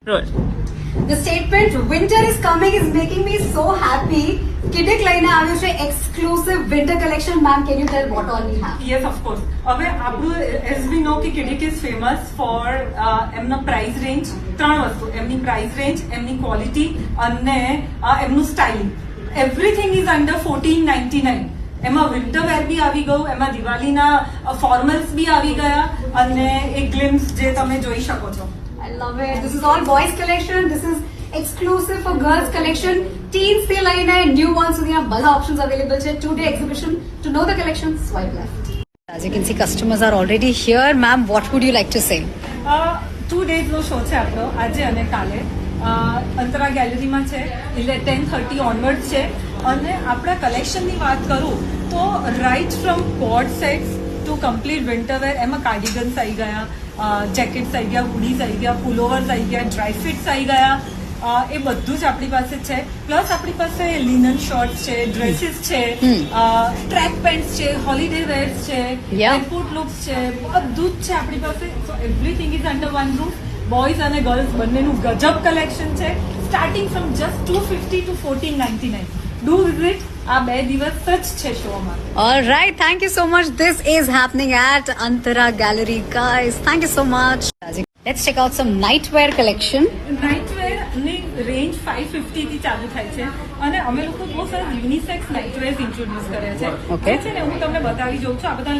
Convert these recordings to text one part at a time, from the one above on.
Roll. The statement "winter is coming" is making me so happy. Kidik લઈને આવ્યું છે exclusive winter collection. Ma'am, can you tell what all we have? Yes, of course. હવે આપણું as we know કે કિડિક is famous for એમનો price range ત્રણ વસ્તુ એમની પ્રાઇસ રેન્જ એમની ક્વોલિટી અને એમનું સ્ટાઇલિંગ એવરીથિંગ ઇઝ અંડર 1499 એમાં વિન્ટર વેર બી આવી ગયું એમાં દિવાળીના ફોર્મલ્સ બી આવી ગયા અને એક ગ્લિમ્સ જે તમે જોઈ શકો છો. I love it. This is all boys collection. This is exclusive for girls collection. Teens से લઈને newborns સુધીના બધા options available છે. Two-day exhibition. To know the collection, swipe left. As you can see, customers are already here. Ma'am, what would you like to say? 2 days નો show છે આપણો આજે અને કાલે અંતરા ગેલેરીમાં છે 10:30 ઓનવર્ડ છે અને આપણા કલેક્શનની વાત કરું તો right from coat sets to complete winter wear એમાં કાર્ડિગન્સ આવી ગયા જેકેટ્સ આવી ગયા હુડીઝ આવી ગયા પુલોવર્સ આવી ગયા ડ્રાય ફિટ્સ આવી ગયા એ બધું જ આપણી પાસે છે પ્લસ આપણી પાસે લિનન શોર્ટ્સ છે ડ્રેસીસ છે ટ્રેક પેન્ટ્સ છે હોલિડે વેર્સ છે એરપોર્ટ લુક્સ છે બધું જ છે આપણી પાસે સો everything is under one roof boys અને ગર્લ્સ બંનેનું ગજબ કલેક્શન છે starting from just 250 to 1499 do visit આ 2 દિવસ જ છે શોમાં. All right, thank you so much. This is happening at Antara Gallery, guys. Thank you so much. Let's check out some nightwear collection. Nightwear ની range 550 થી ચાલુ થાય છે અને અમે લોકો બહુ સરસ યુનિસેક્સ નાઇટવેર ઇન્ટ્રોડ્યુસ કર્યા છે. Okay. છે ને હું તમને બતાવી જોઉં છું આ બધા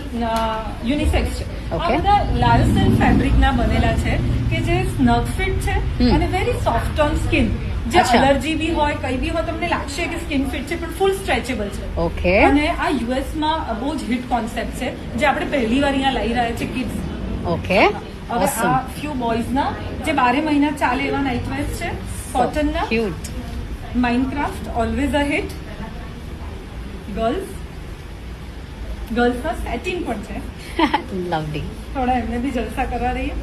યુનિસેક્સ છે. આ Okay. બધા લાયોસેલ ફેબ્રિક ના બનેલા છે કે જે સ્નગ ફિટ છે અને વેરી સોફ્ટ ઓન સ્કિન. જે અચ્છા. એલર્જી બી હોય કઈ બી હોય તમને લાગશે કે સ્કિન ફિટ છે પણ ફૂલ સ્ટ્રેચેબલ છે. Okay. અને આ યુએસ માં બહુ જ હિટ કોન્સેપ્ટ છે જે આપણે પહેલી વાર અહીંયા લઈ રહ્યા છે કિડ્સ. Okay. હવે આ Awesome. ફ્યુ બોયઝ ના જે 12 મહિના ચાલે એવા નાઇટવેર છે કોટન ના Cute. Minecraft always a hit girls ના સેટિન પણ છે Lovely. થોડા એમને બી જલસા કરવા રહીએ.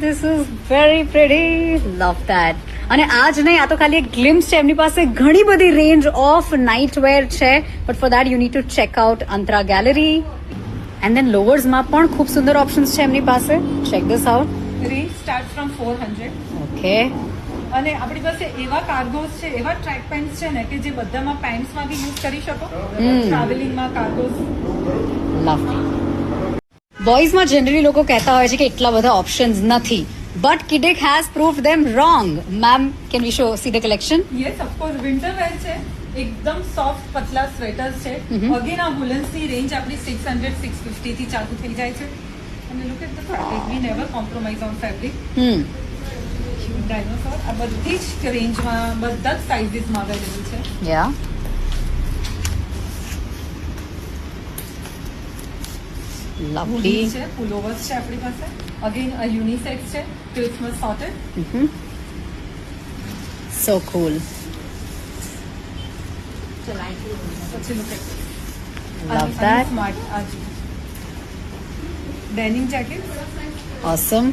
This is very pretty. Love that. અને આજ નહીં આ તો ખાલી એક ગ્લિમ્સ છે એમની પાસે ઘણી બધી રેન્જ ઓફ નાઇટવેર છે but for that you need to check out Antara gallery and then લોવર્સમાં પણ ખૂબ સુંદર ઓપ્શન્સ છે એમની પાસે. Check this out. Range start from 400 okay. અને આપણી પાસે એવા કાર્ગોસ છે એવા ટ્રેક પેન્ટ્સ છે ને કે જે બધામાં પેન્ટ્સમાં બી યુઝ કરી શકો ટ્રાવેલિંગમાં કાર્ગોસ. લવલી. બોયઝમાં જનરલી લોકો કહેતા હોય છે કે એટલા બધા ઓપ્શન્સ નથી but Kidik has proved them wrong. Ma'am, can we show see the collection? Yes of course winter wear છે એકદમ સોફ્ટ પતલા સ્વેટર્સ છે અગેન આ વુલન્સ ની રેન્જ આપણી 600 650 થી ચાલુ થઈ જાય છે અને look at the fabric we never compromise on fabric. Dinosaur આ બધી જ રેન્જમાં બધા જ સાઇઝીસમાં અવેલેબલ છે. યા. લવલી. હુડીઝ છે પુલોવર્સ છે આપણી પાસે અગેન આ યુનિસેક્સ છે ક્રિસમસ સોર્ટેડ. So cool. પછી look at Love that. Smart આ ડેનિમ જેકેટ ઓસમ.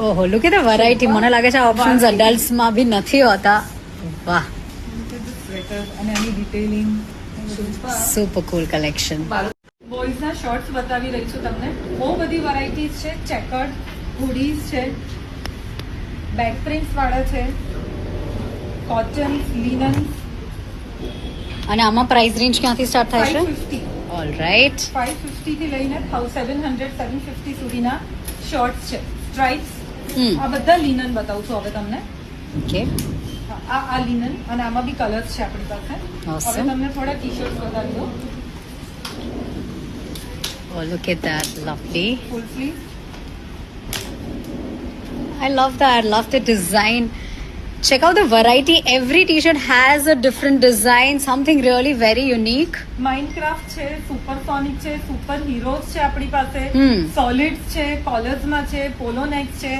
ઓહો, લુક એટ ધ વેરાયટી. મને લાગે છે આ ઓપ્શન્સ અડલ્ટ્સમાં બી નથી હોતા. વાહ, સ્વેટર અને આની ડિટેલિંગ સુપર કુલ કલેક્શન. બોયઝના શોર્ટ્સ બતાવી રહી છું તમને બહુ બધી વેરાયટીઝ છે ચેકર્ડ હુડીઝ છે બેક પ્રિન્ટ્સ વાળા છે કોટન લિનન અને આમાં પ્રાઇસ રેન્જ ક્યાંથી સ્ટાર્ટ થાય છે? 550 ઓલ રાઈટ. 550 થી લઈને 700 750 સુધીના શોર્ટ્સ છે સ્ટ્રાઇપ્સ. આ બધા લિનન બતાવું છું હવે તમને. ઓકે. આ લિનન અને આમાં બી કલર્સ છે આપણી પાસે. Awesome. હવે તમને થોડા ટી શર્ટ્સ બતાવી દો Oh, look at that. Lovely. Full slew. I love that. Love the design. Check out the variety. Every t-shirt has a different design, something really very unique. માઇનક્રાફ્ટ છે supersonic છે super heroes છે આપણી પાસે solids છે કોલર્સમાં છે પોલો નેક છે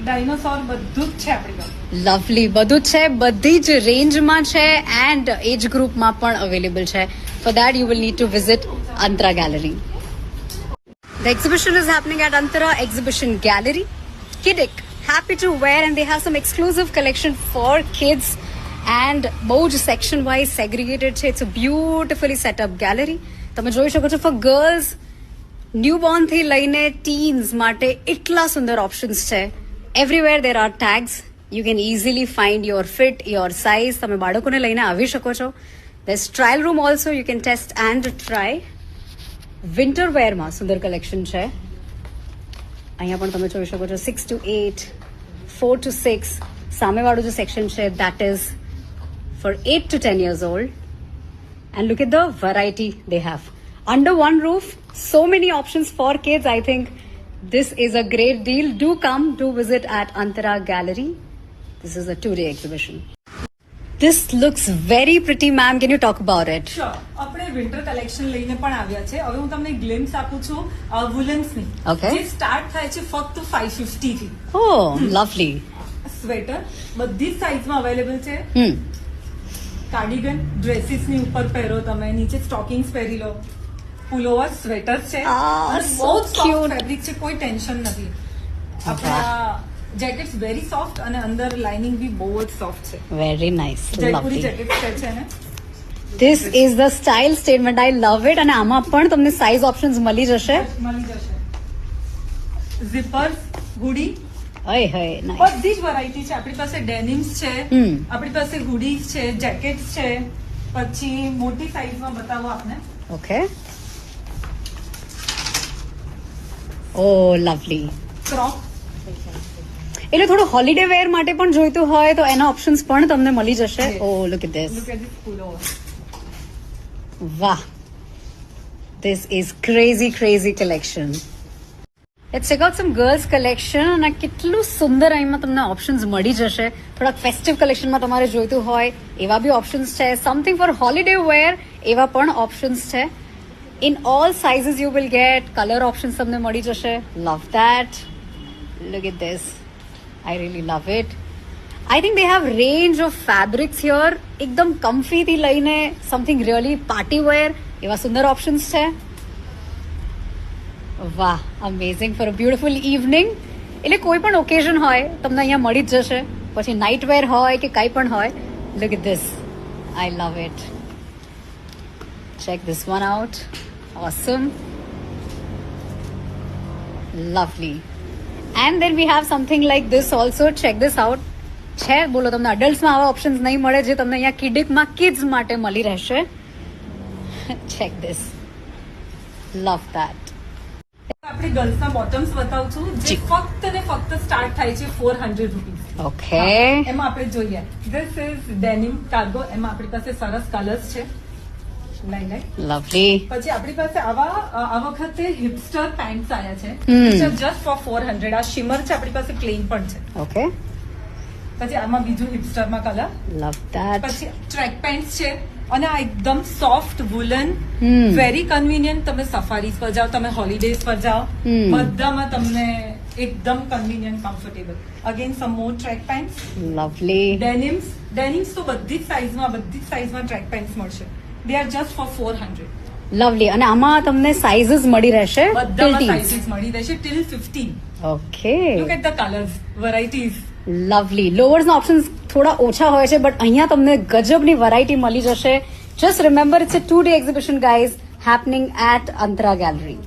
dinosaur બધું જ છે આપણી પાસે. Lovely. બધું જ છે, બધી જ રેન્જમાં છે એન્ડ એજ ગ્રુપમાં પણ અવેલેબલ છે. For that you will need to visit Antara Gallery. The exhibition is happening at Antara Exhibition Gallery. Kidik, happy to wear and they have some exclusive collection for kids and બહુ જ section wise segregated છે. It's a beautifully set up gallery. તમે જોઈ શકો છો for girls newborn થી લઈને teens માટે એટલા સુંદર ઓપ્શન્સ છે. Everywhere there are tags. You can easily find your fit, your size. તમે બાળકોને લઈને આવી શકો છો. there's trial room also. You can test and try. Winter વેરમાં સુંદર કલેક્શન છે. અહીંયા પણ તમે જોઈ શકો છો 6 to 8, 4 to 6. સામેવાળું જે સેક્શન છે that is for 8 to 10 years old. And look at the variety they have. Under one roof, so many options for kids. I think this is a great deal. Do come, do visit at Antara Gallery. This is a 2-day exhibition. This looks very pretty, ma'am. Can you talk about it? Sure. આપણે winter collection લઈને પણ આવ્યા છે. હવે હું તમને glimpse આપું છું વુલન્સની. Okay. જે સ્ટાર્ટ થાય છે ફક્ત 550 થી. Oh, lovely. સ્વેટર બધી જ સાઇઝમાં અવેલેબલ છે. કાર્ડિગન ડ્રેસીસની ઉપર પહેરો તમે, નીચે સ્ટોકિંગ્સ પહેરી લો, પુલોવર સ્વેટર છે Ah, અને so બહુ સોફ્ટ cute. ફેબ્રિક છે, કોઈ ટેન્શન નથી. આપણા જેકેટ્સ વેરી સોફ્ટ અને અંદર લાઇનિંગ બી બહુ જ સોફ્ટ છે. Very nice. Jaipuri Lovely. Jacket છે ને. This is the style statement. I love it. અને આમાં પણ તમને સાઇઝ ઓપ્શન્સ મળી જશે. મળી જશે. ઝીપર હુડી અય હય nice. બધી જ વેરાયટી છે આપણી પાસે. ડેનિમ્સ છે, આપણી પાસે હુડીઝ છે, જેકેટ્સ છે. પછી મોટી સાઇઝમાં બતાવો આપને. Okay. Oh, lovely. ક્રોપ એટલે થોડું હોલિડે વેર માટે પણ જોઈતું હોય તો એના ઓપ્શન્સ પણ તમને મળી જશે. Yes. Oh, look at this. Look at this pullover. Wow. This is crazy, crazy collection. Let's check out some girls collection. અને કેટલું સુંદર અહીંમાં તમને ઓપ્શન્સ મળી જશે. થોડાક ફેસ્ટિવ કલેક્શનમાં તમારે જોઈતું હોય એવા બી ઓપ્શન્સ છે. સમથિંગ ફોર હોલિડે વેર એવા પણ ઓપ્શન્સ છે. In all sizes you will get. Colour options તમને મળી જશે. Love that. Look at this. I really love it. I think they have range of fabrics here. એકદમ comfy થી લઈને something really party wear એવા સુંદર options છે. વાહ, amazing for a beautiful evening. એટલે કોઈ પણ ઓકેઝન હોય તમને અહીંયા મળી જ જશે. પછી નાઇટ વેર હોય કે કંઈ પણ હોય. Look at this. I love it. Check this one out. Awesome. Lovely. And then we have something like this also. Check this out. છે બોલો, તમને અડલ્ટ્સમાં આવા ઓપ્શન્સ નહીં મળે જે તમને અહીંયા કિડિકમાં કિડ્સ માટે મળી રહેશે. Check this. Love that. આપણે ગર્લ્સના બોટમ્સ બતાવું છું જે ફક્ત ને ફક્ત સ્ટાર્ટ થાય છે 400 રૂપીસ. ઓકે. એમાં આપણે જોઈએ ધીસ ઇઝ ડેનિમ કાર્ગો. એમાં આપણી પાસે સરસ કલર્સ છે. લઈ લવલી. પછી આપણી પાસે આ વખતે હિપસ્ટર પેન્ટ્સ આવ્યા છે જસ્ટ ફોર 400. આ શિમર છે, આપણી પાસે પ્લેન પણ છે. ઓકે. પછી આમાં બીજું હિપસ્ટરમાં કલર. Love that. પછી ટ્રેક પેન્ટ્સ છે અને આ એકદમ સોફ્ટ વુલન, વેરી કન્વીનિયન્ટ. તમે સફારીઝ પર જાઓ, તમે હોલિડેઝ પર જાઓ, બધામાં તમને એકદમ કન્વીનિયન્ટ, કમ્ફર્ટેબલ. અગેન સમ મોર ટ્રેક પેન્ટ્સ. લવલી. ડેનિમ્સ તો બધી જ સાઇઝમાં ટ્રેક પેન્ટ્સ મળશે. They are just four 400. Lovely. અને આમાં તમને સાઇઝીસ મળી રહેશે. બધામાં સાઇઝીસ મળી રહેશે till 15. Okay. Look at the colours, varieties. Lovely. લોવર્સના ઓપ્શન્સ થોડા ઓછા હોય છે બટ અહીંયા તમને ગજબની વેરાયટી મળી જશે. Just remember it's a 2-day exhibition guys happening at Antara Gallery.